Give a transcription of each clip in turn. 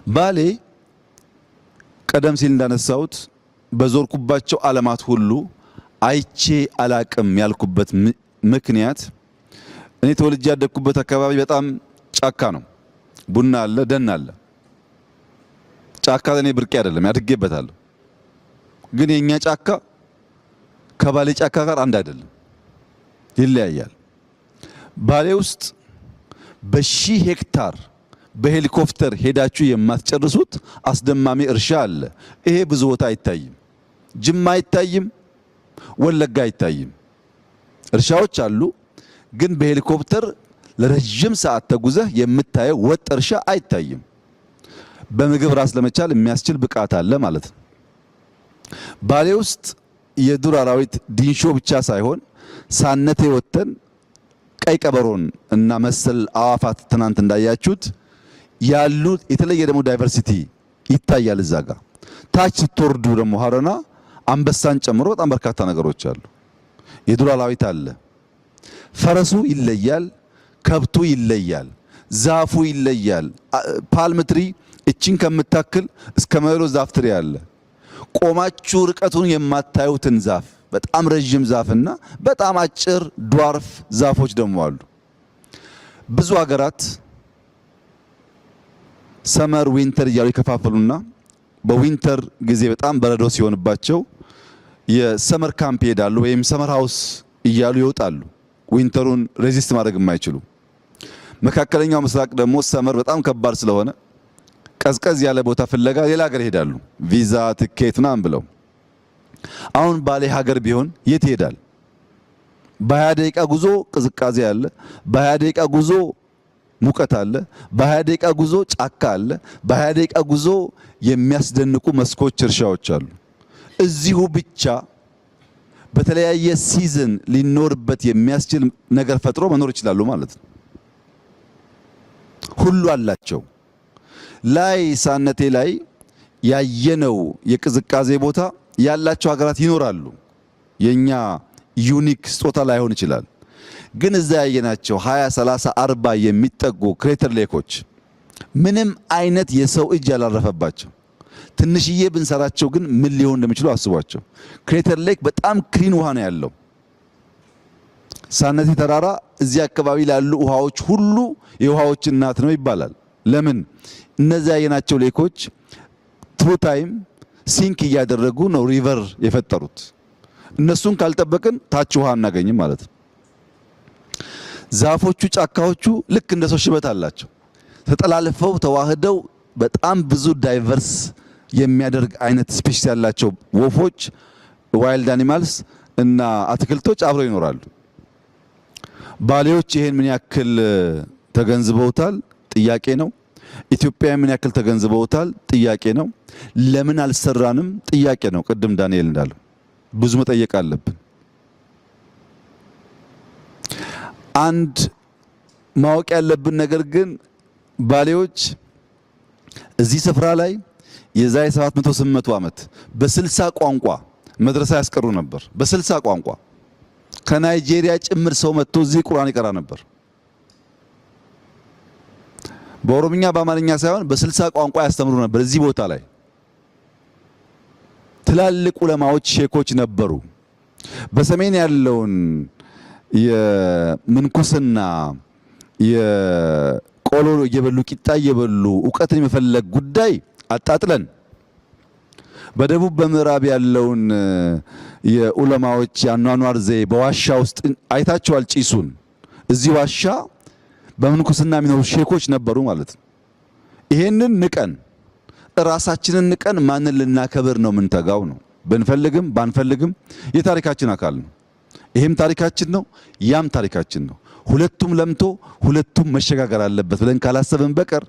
ባሌ ቀደም ሲል እንዳነሳሁት በዞርኩባቸው ዓለማት ሁሉ አይቼ አላቅም ያልኩበት ምክንያት እኔ ተወልጄ ያደግኩበት አካባቢ በጣም ጫካ ነው። ቡና አለ፣ ደን አለ። ጫካ ለኔ ብርቄ አይደለም፣ ያድጌበታለሁ። ግን የኛ ጫካ ከባሌ ጫካ ጋር አንድ አይደለም፣ ይለያያል። ባሌ ውስጥ በሺህ ሄክታር በሄሊኮፕተር ሄዳችሁ የማትጨርሱት አስደማሚ እርሻ አለ። ይሄ ብዙ ቦታ አይታይም። ጅማ አይታይም፣ ወለጋ አይታይም። እርሻዎች አሉ፣ ግን በሄሊኮፕተር ለረጅም ሰዓት ተጉዘህ የምታየው ወጥ እርሻ አይታይም። በምግብ ራስ ለመቻል የሚያስችል ብቃት አለ ማለት ነው። ባሌ ውስጥ የዱር አራዊት ዲንሾ ብቻ ሳይሆን ሳነቴ ወተን ቀይ ቀበሮን እና መሰል አዋፋት ትናንት እንዳያችሁት ያሉ የተለየ ደግሞ ዳይቨርሲቲ ይታያል። እዛ ጋር ታች ስትወርዱ ደግሞ ሀረና አንበሳን ጨምሮ በጣም በርካታ ነገሮች አሉ። የዱር አራዊት አለ። ፈረሱ ይለያል፣ ከብቱ ይለያል፣ ዛፉ ይለያል። ፓልም ትሪ እቺን ከምታክል እስከ መሎ ዛፍ ትሪ አለ። ቆማችሁ ርቀቱን የማታዩትን ዛፍ በጣም ረጅም ዛፍና በጣም አጭር ዷርፍ ዛፎች ደግሞ አሉ። ብዙ ሀገራት ሰመር ዊንተር እያሉ ይከፋፈሉና በዊንተር ጊዜ በጣም በረዶ ሲሆንባቸው የሰመር ካምፕ ይሄዳሉ ወይም ሰመር ሃውስ እያሉ ይወጣሉ። ዊንተሩን ሬዚስት ማድረግ የማይችሉ መካከለኛው ምስራቅ ደግሞ ሰመር በጣም ከባድ ስለሆነ ቀዝቀዝ ያለ ቦታ ፍለጋ ሌላ ሀገር ይሄዳሉ፣ ቪዛ ትኬት ምናምን ብለው። አሁን ባሌ ሀገር ቢሆን የት ይሄዳል? በ20 ደቂቃ ጉዞ ቅዝቃዜ አለ፣ በ20 ደቂቃ ጉዞ ሙቀት አለ፣ በ20 ደቂቃ ጉዞ ጫካ አለ፣ በ20 ደቂቃ ጉዞ የሚያስደንቁ መስኮች፣ እርሻዎች አሉ። እዚሁ ብቻ በተለያየ ሲዝን ሊኖርበት የሚያስችል ነገር ፈጥሮ መኖር ይችላሉ ማለት ነው። ሁሉ አላቸው። ላይ ሳነቴ ላይ ያየነው የቅዝቃዜ ቦታ ያላቸው ሀገራት ይኖራሉ። የኛ ዩኒክ ስጦታ ላይሆን ይችላል። ግን እዛ ያየናቸው 20 30 40 የሚጠጉ ክሬተር ሌኮች ምንም አይነት የሰው እጅ ያላረፈባቸው ትንሽዬ ብንሰራቸው ግን ምን ሊሆን እንደሚችሉ አስቧቸው። ክሬተር ሌክ በጣም ክሊን ውሃ ነው ያለው። ሳነቴ ተራራ እዚህ አካባቢ ላሉ ውሃዎች ሁሉ የውሃዎች እናት ነው ይባላል። ለምን? እነዚያ ያየናቸው ሌኮች ትሩ ታይም ሲንክ እያደረጉ ነው ሪቨር የፈጠሩት። እነሱን ካልጠበቅን ታች ውሃ አናገኝም ማለት ነው። ዛፎቹ፣ ጫካዎቹ ልክ እንደ ሰው ሽበት አላቸው። ተጠላልፈው ተዋህደው በጣም ብዙ ዳይቨርስ የሚያደርግ አይነት ስፔሺስ ያላቸው ወፎች፣ ዋይልድ አኒማልስ እና አትክልቶች አብረው ይኖራሉ። ባሌዎች ይሄን ምን ያክል ተገንዝበውታል? ጥያቄ ነው። ኢትዮጵያ ምን ያክል ተገንዝበውታል? ጥያቄ ነው። ለምን አልሰራንም? ጥያቄ ነው። ቅድም ዳንኤል እንዳለው ብዙ መጠየቅ አለብን። አንድ ማወቅ ያለብን ነገር ግን ባሌዎች እዚህ ስፍራ ላይ የዛሬ 700 ዓመት በ60 ቋንቋ መድረሳ ያስቀሩ ነበር። በ60 ቋንቋ ከናይጄሪያ ጭምር ሰው መጥቶ እዚህ ቁርአን ይቀራ ነበር። በኦሮምኛ በአማርኛ ሳይሆን በ60 ቋንቋ ያስተምሩ ነበር። እዚህ ቦታ ላይ ትላልቅ ዑለማዎች፣ ሼኮች ነበሩ። በሰሜን ያለውን የምንኩስና የቆሎ እየበሉ ቂጣ እየበሉ ዕውቀትን የመፈለግ ጉዳይ አጣጥለን በደቡብ በምዕራብ ያለውን የዑለማዎች ያኗኗር ዘይ በዋሻ ውስጥ አይታቸዋል። ጪሱን እዚህ ዋሻ በምንኩስና የሚኖሩ ሼኮች ነበሩ ማለት ነው። ይሄንን ንቀን ራሳችንን ንቀን ማንን ልናከብር ነው የምንተጋው? ነው ብንፈልግም ባንፈልግም የታሪካችን አካል ነው። ይሄም ታሪካችን ነው፣ ያም ታሪካችን ነው። ሁለቱም ለምቶ ሁለቱም መሸጋገር አለበት ብለን ካላሰብን በቀር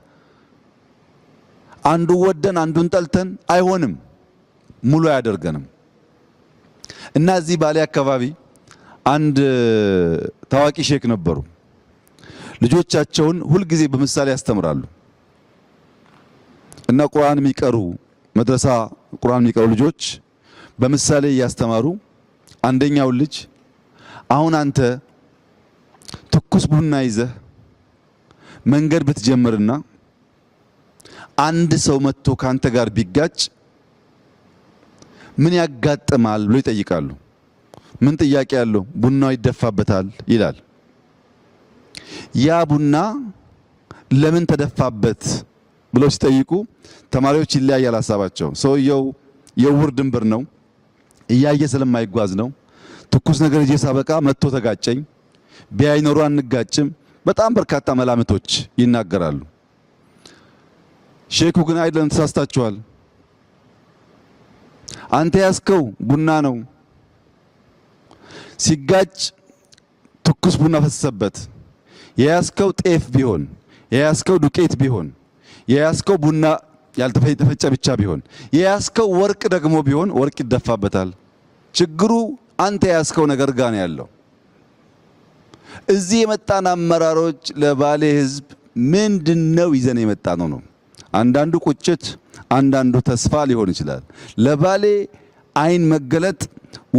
አንዱ ወደን አንዱን ጠልተን አይሆንም፣ ሙሉ አያደርገንም። እና እዚህ ባሌ አካባቢ አንድ ታዋቂ ሼክ ነበሩ። ልጆቻቸውን ሁልጊዜ በምሳሌ ያስተምራሉ እና ቁርአን የሚቀሩ መድረሳ ቁርአን የሚቀሩ ልጆች በምሳሌ እያስተማሩ አንደኛው ልጅ አሁን አንተ ትኩስ ቡና ይዘህ መንገድ ብትጀምርና አንድ ሰው መጥቶ ካንተ ጋር ቢጋጭ ምን ያጋጥማል ብሎ ይጠይቃሉ። ምን ጥያቄ ያለው? ቡናው ይደፋበታል ይላል። ያ ቡና ለምን ተደፋበት ብለው ሲጠይቁ ተማሪዎች ይለያያል ሐሳባቸው። ሰውየው የውር ድንብር ነው፣ እያየ ስለማይጓዝ ነው። ትኩስ ነገር ይዤ ሳበቃ መጥቶ ተጋጨኝ፣ ቢያይ ኖሮ አንጋጭም። በጣም በርካታ መላምቶች ይናገራሉ። ሼኩ ግን አይደለም፣ ተሳስታችኋል፣ አንተ ያስከው ቡና ነው። ሲጋጭ ትኩስ ቡና ፈሰሰበት። የያስከው ጤፍ ቢሆን፣ የያስከው ዱቄት ቢሆን፣ የያስከው ቡና ያልተፈጨ ብቻ ቢሆን፣ የያስከው ወርቅ ደግሞ ቢሆን ወርቅ ይደፋበታል። ችግሩ አንተ ያስከው ነገር ጋር ነው ያለው። እዚህ የመጣን አመራሮች ለባሌ ህዝብ ምንድነው ይዘን የመጣ ነው? አንዳንዱ ቁጭት፣ አንዳንዱ ተስፋ ሊሆን ይችላል። ለባሌ አይን መገለጥ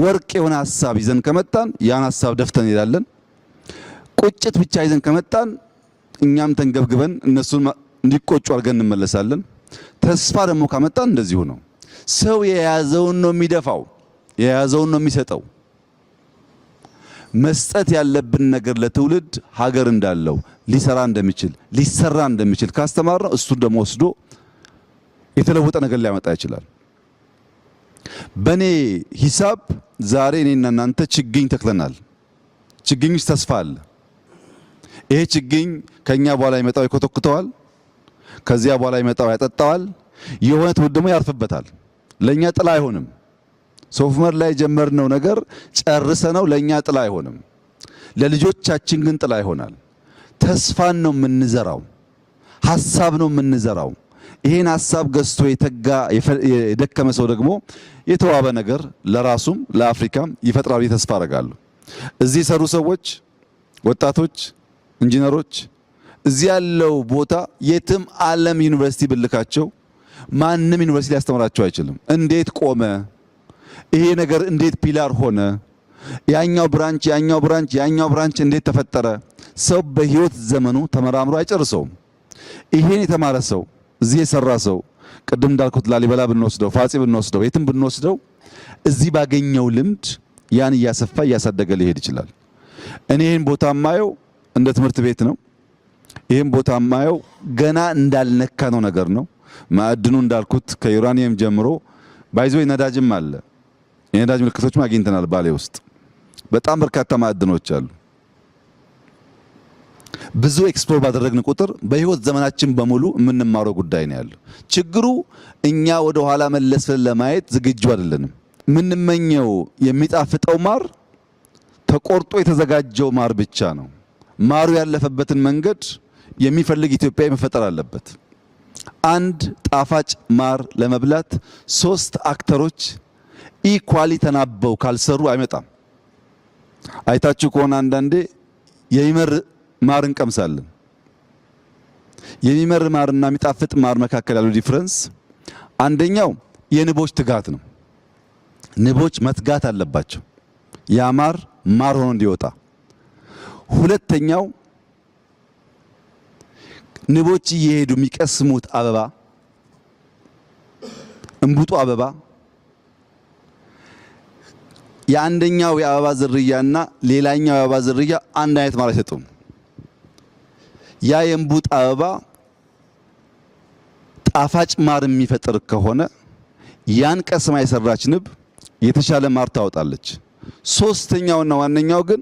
ወርቅ የሆነ ሐሳብ ይዘን ከመጣን ያን ሐሳብ ደፍተን እንሄዳለን። ቁጭት ብቻ ይዘን ከመጣን እኛም ተንገብግበን እነሱን እንዲቆጩ አድርገን እንመለሳለን። ተስፋ ደግሞ ካመጣን እንደዚሁ ነው። ሰው የያዘውን ነው የሚደፋው፣ የያዘውን ነው የሚሰጠው። መስጠት ያለብን ነገር ለትውልድ ሀገር እንዳለው ሊሰራ እንደሚችል ሊሰራ እንደሚችል ካስተማርነው እሱን ደግሞ ወስዶ የተለወጠ ነገር ሊያመጣ ይችላል። በኔ ሂሳብ ዛሬ እኔና እናንተ ችግኝ ተክለናል። ችግኝ ውስጥ ተስፋ አለ። ይሄ ችግኝ ከኛ በኋላ ይመጣው ይኮተኩተዋል፣ ከዚያ በኋላ ይመጣው ያጠጣዋል፣ የሆነ ትውልድ ደግሞ ያርፍበታል። ለኛ ጥላ አይሆንም። ሶፍ ዑመር ላይ የጀመርነው ነገር ጨርሰነው ለኛ ጥላ አይሆንም፣ ለልጆቻችን ግን ጥላ ይሆናል። ተስፋን ነው የምንዘራው፣ ሐሳብ ነው የምንዘራው። ይሄን ሐሳብ ገዝቶ የተጋ የደከመ ሰው ደግሞ የተዋበ ነገር ለራሱም ለአፍሪካም ይፈጥራል። ተስፋ አደርጋለሁ። እዚህ የሰሩ ሰዎች፣ ወጣቶች፣ ኢንጂነሮች እዚህ ያለው ቦታ የትም ዓለም ዩኒቨርሲቲ ብልካቸው ማንም ዩኒቨርሲቲ ሊያስተምራቸው አይችልም። እንዴት ቆመ ይሄ ነገር? እንዴት ፒላር ሆነ? ያኛው ብራንች ያኛው ብራንች እንዴት ተፈጠረ? ሰው በህይወት ዘመኑ ተመራምሮ አይጨርሰውም። ይሄን የተማረ ሰው እዚህ የሰራ ሰው ቅድም እንዳልኩት ላሊበላ ብንወስደው፣ ፋጺ ብንወስደው፣ የትም ብንወስደው እዚህ ባገኘው ልምድ ያን እያሰፋ እያሳደገ ሊሄድ ይችላል። እኔ ይሄን ቦታ ማየው እንደ ትምህርት ቤት ነው። ይሄን ቦታ ማየው ገና እንዳልነካ ነው ነገር ነው። ማዕድኑ እንዳልኩት ከዩራኒየም ጀምሮ ባይዞ ነዳጅም አለ። የነዳጅ ምልክቶችም አግኝተናል። ባሌ ውስጥ በጣም በርካታ ማዕድኖች አሉ። ብዙ ኤክስፕሎር ባደረግን ቁጥር በህይወት ዘመናችን በሙሉ የምንማረው ጉዳይ ነው ያለው። ችግሩ እኛ ወደ ኋላ መለስ ለማየት ዝግጁ አይደለንም። የምንመኘው የሚጣፍጠው ማር ተቆርጦ የተዘጋጀው ማር ብቻ ነው። ማሩ ያለፈበትን መንገድ የሚፈልግ ኢትዮጵያዊ መፈጠር አለበት። አንድ ጣፋጭ ማር ለመብላት 3 አክተሮች ኢኳሊ ተናበው ካልሰሩ አይመጣም። አይታችሁ ከሆነ አንዳንዴ የሚመር ማር እንቀምሳለን። የሚመር ማርና የሚጣፍጥ ማር መካከል ያለው ዲፍረንስ አንደኛው የንቦች ትጋት ነው። ንቦች መትጋት አለባቸው ያ ማር ሆኖ እንዲወጣ። ሁለተኛው ንቦች እየሄዱ የሚቀስሙት አበባ፣ እንቡጡ አበባ የአንደኛው የአበባ ዝርያና ሌላኛው የአበባ ዝርያ አንድ አይነት ማር አይሰጡም። ያ የእንቡጥ አበባ ጣፋጭ ማር የሚፈጥር ከሆነ ያን ቀስማ የሰራች ንብ የተሻለ ማር ታወጣለች። ሶስተኛውና ዋነኛው ግን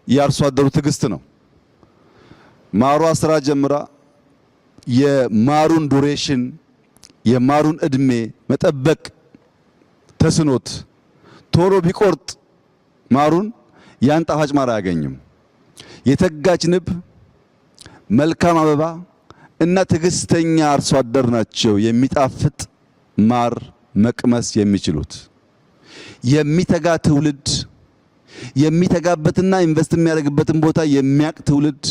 የአርሶ አደሩ ትዕግስት ነው። ማሯ ስራ ጀምራ የማሩን ዱሬሽን የማሩን እድሜ መጠበቅ ተስኖት ቶሎ ቢቆርጥ ማሩን ያን ጣፋጭ ማር አያገኝም። የተጋች ንብ፣ መልካም አበባ እና ትዕግስተኛ አርሶ አደር ናቸው የሚጣፍጥ ማር መቅመስ የሚችሉት። የሚተጋ ትውልድ የሚተጋበትና ኢንቨስት የሚያደርግበትን ቦታ የሚያቅ ትውልድ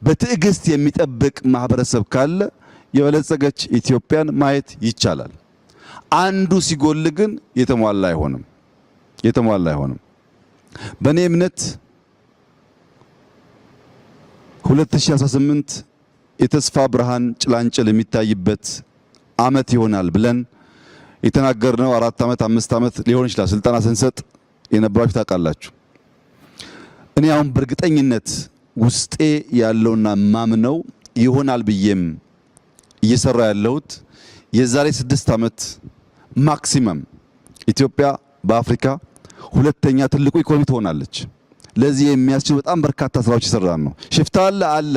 በትዕግስት የሚጠብቅ ማህበረሰብ ካለ የበለጸገች ኢትዮጵያን ማየት ይቻላል። አንዱ ሲጎል ግን የተሟላ አይሆንም። በእኔ እምነት 2018 የተስፋ ብርሃን ጭላንጭል የሚታይበት ዓመት ይሆናል ብለን የተናገርነው 4 ዓመት 5 ዓመት ሊሆን ይችላል። ስልጠና ስንሰጥ የነበራችሁ ታውቃላችሁ። እኔ አሁን በእርግጠኝነት ውስጤ ያለውና ማምነው ይሆናል ብዬም እየሰራ ያለሁት የዛሬ 6 ዓመት ማክሲመም ኢትዮጵያ በአፍሪካ ሁለተኛ ትልቁ ኢኮኖሚ ትሆናለች። ለዚህ የሚያስችሉ በጣም በርካታ ስራዎች ይሰራል ነው። ሽፍታ አለ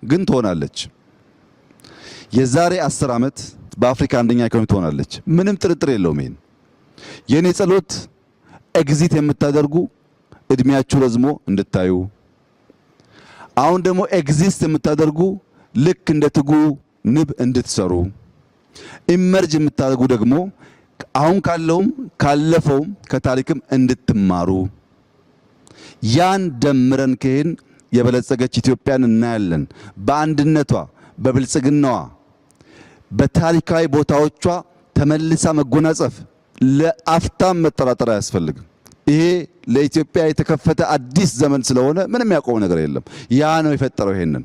ግን ትሆናለች። የዛሬ 10 ዓመት በአፍሪካ አንደኛ ኢኮኖሚ ትሆናለች። ምንም ጥርጥር የለውም። ይሄን የኔ ጸሎት ኤግዚት የምታደርጉ እድሜያችሁ ረዝሞ እንድታዩ፣ አሁን ደግሞ ኤግዚስት የምታደርጉ ልክ እንደ ትጉ ንብ እንድትሰሩ፣ ኢመርጅ የምታደርጉ ደግሞ አሁን ካለውም ካለፈውም ከታሪክም እንድትማሩ፣ ያን ደምረን ከሄን የበለጸገች ኢትዮጵያን እናያለን። በአንድነቷ በብልጽግናዋ በታሪካዊ ቦታዎቿ ተመልሳ መጎናጸፍ ለአፍታም መጠራጠር አያስፈልግም። ይሄ ለኢትዮጵያ የተከፈተ አዲስ ዘመን ስለሆነ ምንም ያቆመው ነገር የለም። ያ ነው የፈጠረው። ይሄንን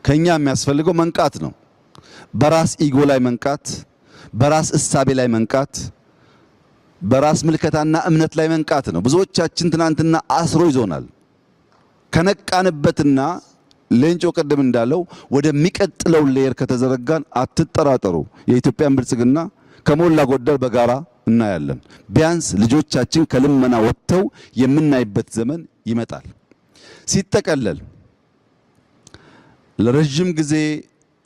ከኛ የሚያስፈልገው መንቃት ነው። በራስ ኢጎ ላይ መንቃት፣ በራስ እሳቤ ላይ መንቃት፣ በራስ ምልከታና እምነት ላይ መንቃት ነው። ብዙዎቻችን ትናንትና አስሮ ይዞናል። ከነቃንበትና ሌንጮ ቀደም እንዳለው ወደሚቀጥለው ሌየር ከተዘረጋን አትጠራጠሩ፣ የኢትዮጵያን ብልጽግና ከሞላ ጎደል በጋራ እናያለን። ቢያንስ ልጆቻችን ከልመና ወጥተው የምናይበት ዘመን ይመጣል። ሲጠቀለል ለረጅም ጊዜ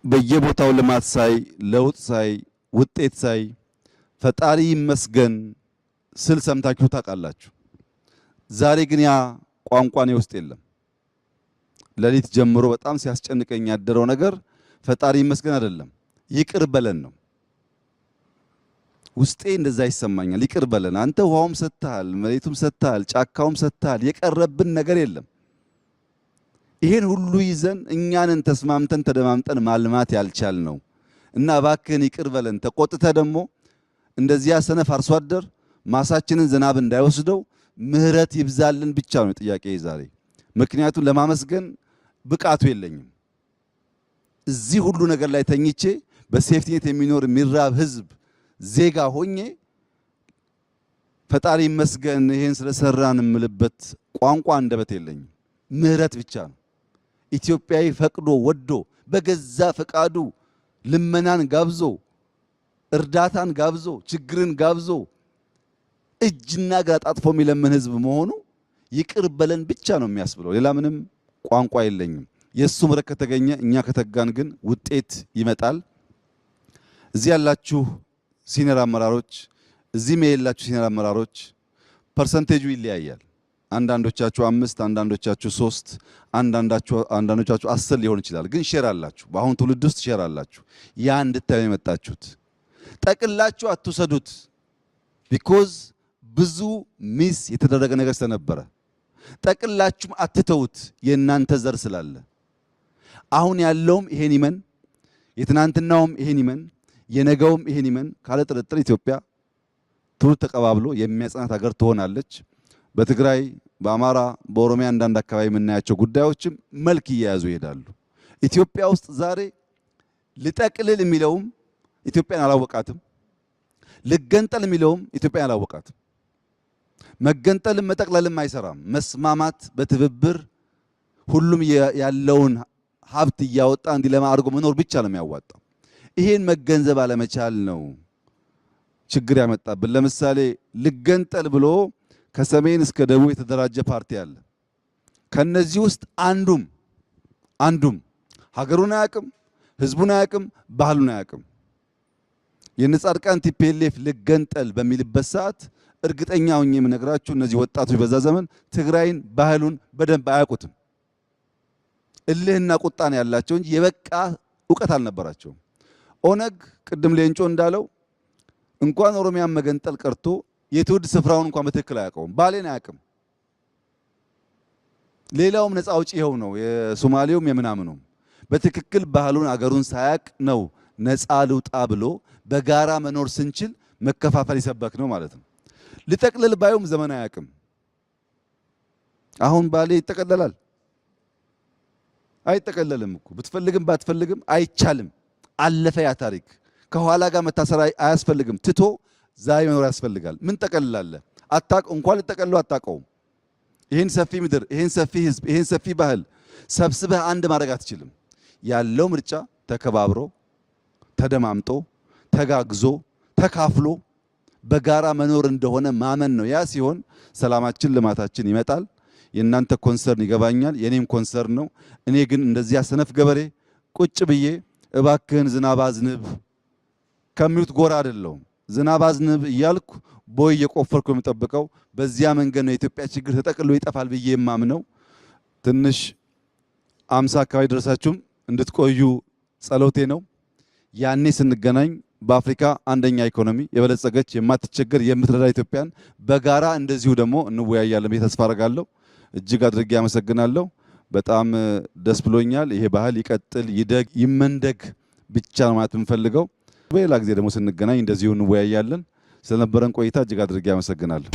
በየቦታው ልማት ሳይ፣ ለውጥ ሳይ፣ ውጤት ሳይ ፈጣሪ ይመስገን ስል ሰምታችሁ ታውቃላችሁ። ዛሬ ግን ያ ቋንቋ እኔ ውስጥ የለም። ሌሊት ጀምሮ በጣም ሲያስጨንቀኝ ያደረው ነገር ፈጣሪ ይመስገን አይደለም፣ ይቅር በለን ነው። ውስጤ እንደዛ ይሰማኛል። ይቅር በለን አንተ ውሃውም ሰጥተሃል፣ መሬቱም ሰጥተሃል፣ ጫካውም ሰጥተሃል፣ የቀረብን ነገር የለም። ይሄን ሁሉ ይዘን እኛንን ተስማምተን ተደማምጠን ማልማት ያልቻል ነው እና እባክህን ይቅር በለን። ተቆጥተ ደግሞ እንደዚያ ሰነፍ አርሶ አደር ማሳችንን ዝናብ እንዳይወስደው ምህረት ይብዛልን ብቻ ነው ጥያቄ ዛሬ። ምክንያቱም ለማመስገን ብቃቱ የለኝም። እዚህ ሁሉ ነገር ላይ ተኝቼ በሴፍቲኔት የሚኖር የሚራብ ህዝብ ዜጋ ሆኜ ፈጣሪ ይመስገን ይሄን ስለሰራን የምልበት ቋንቋ አንደበት የለኝም። ምህረት ብቻ ነው። ኢትዮጵያዊ ፈቅዶ ወዶ በገዛ ፈቃዱ ልመናን ጋብዞ እርዳታን ጋብዞ ችግርን ጋብዞ እጅና እግር አጣጥፎ የሚለምን ህዝብ መሆኑ ይቅር በለን ብቻ ነው የሚያስብለው። ሌላ ምንም ቋንቋ የለኝም። የሱ ምሕረት ከተገኘ እኛ ከተጋን ግን ውጤት ይመጣል። እዚህ ያላችሁ ሲኒየር አመራሮች፣ እዚህም የሌላችሁ ሲኒየር አመራሮች ፐርሰንቴጁ ይለያያል። አንዳንዶቻችሁ 5፣ አንዳንዶቻችሁ 3፣ አንዳንዶቻችሁ 10 ሊሆን ይችላል። ግን ሼር አላችሁ። በአሁን ትውልድ ውስጥ ሼር አላችሁ። ያ እንድታዩ የመጣችሁት ጠቅላችሁ አትውሰዱት። ቢኮዝ ብዙ ሚስ የተደረገ ነገር ስለነበረ ጠቅላችሁም አትተውት። የእናንተ ዘር ስላለ አሁን ያለውም ይሄን ይመን፣ የትናንትናውም ይሄን ይመን፣ የነገውም ይሄን ይመን። ካለ ጥርጥር ኢትዮጵያ ትውልድ ተቀባብሎ የሚያጸናት ሀገር ትሆናለች። በትግራይ፣ በአማራ፣ በኦሮሚያ አንዳንድ አካባቢ የምናያቸው ጉዳዮችም መልክ እየያዙ ይሄዳሉ። ኢትዮጵያ ውስጥ ዛሬ ልጠቅልል የሚለውም ኢትዮጵያን አላወቃትም፣ ልገንጠል የሚለውም ኢትዮጵያን አላወቃትም። መገንጠልም መጠቅለልም አይሰራም። መስማማት፣ በትብብር ሁሉም ያለውን ሀብት እያወጣ እንዲለማ አድርጎ መኖር ብቻ ነው የሚያዋጣው። ይሄን መገንዘብ አለመቻል ነው ችግር ያመጣብን። ለምሳሌ ልገንጠል ብሎ ከሰሜን እስከ ደቡብ የተደራጀ ፓርቲ አለ። ከነዚህ ውስጥ አንዱም ሀገሩን አያውቅም፣ ህዝቡን አያውቅም፣ ባህሉን አያውቅም። የነጻድቃን ቲፒኤልኤፍ ልገንጠል በሚልበት ሰዓት እርግጠኛ ሆኜ የምነግራችሁ እነዚህ ወጣቶች በዛ ዘመን ትግራይን ባህሉን በደንብ አያውቁትም። እልህና ቁጣን ያላቸው እንጂ የበቃ እውቀት አልነበራቸውም። ኦነግ ቅድም ሌንጮ እንዳለው እንኳን ኦሮሚያን መገንጠል ቀርቶ የትውልድ ስፍራውን እንኳን በትክክል አያውቀውም። ባሌን አያውቅም። ሌላውም ነፃ አውጪ ይኸው ነው፣ የሶማሌውም የምናምኑም በትክክል ባህሉን አገሩን ሳያውቅ ነው ነፃ ልውጣ ብሎ በጋራ መኖር ስንችል መከፋፈል ይሰበክ ነው ማለት ነው። ልጠቅልል ባዩም ዘመን አያውቅም። አሁን ባሌ ይጠቀለላል? አይጠቀለልም እኮ ብትፈልግም ባትፈልግም አይቻልም። አለፈ ያ ታሪክ። ከኋላ ጋር መታሰር አያስፈልግም። ትቶ ዛሬ መኖር ያስፈልጋል። ምን ጠቀልላለህ? እንኳን ልጠቀልለው አታውቀውም። ይህን ሰፊ ምድር፣ ይህን ሰፊ ህዝብ፣ ይህን ሰፊ ባህል ሰብስበህ አንድ ማድረግ አትችልም። ያለው ምርጫ ተከባብሮ ተደማምጦ ተጋግዞ ተካፍሎ በጋራ መኖር እንደሆነ ማመን ነው። ያ ሲሆን ሰላማችን፣ ልማታችን ይመጣል። የእናንተ ኮንሰርን ይገባኛል፣ የኔም ኮንሰርን ነው። እኔ ግን እንደዚያ ሰነፍ ገበሬ ቁጭ ብዬ እባክህን ዝናብ አዝንብ ከሚሉት ጎራ አይደለሁም። ዝናብ አዝንብ እያልኩ ቦይ እየቆፈርኩ የምጠብቀው በዚያ መንገድ ነው የኢትዮጵያ ችግር ተጠቅሎ ይጠፋል ብዬ የማምነው። ትንሽ 50 አካባቢ ደረሳችሁም እንድትቆዩ ጸሎቴ ነው። ያኔ ስንገናኝ በአፍሪካ አንደኛ ኢኮኖሚ የበለጸገች የማትቸገር የምትረዳ ኢትዮጵያን በጋራ እንደዚሁ ደግሞ እንወያያለን ብዬ ተስፋ አደርጋለሁ። እጅግ አድርጌ አመሰግናለሁ። በጣም ደስ ብሎኛል። ይሄ ባህል ይቀጥል፣ ይደግ፣ ይመንደግ ብቻ ነው ማለት የምንፈልገው። በሌላ ጊዜ ደግሞ ስንገናኝ እንደዚሁ እንወያያለን። ስለነበረን ቆይታ እጅግ አድርጌ አመሰግናለሁ።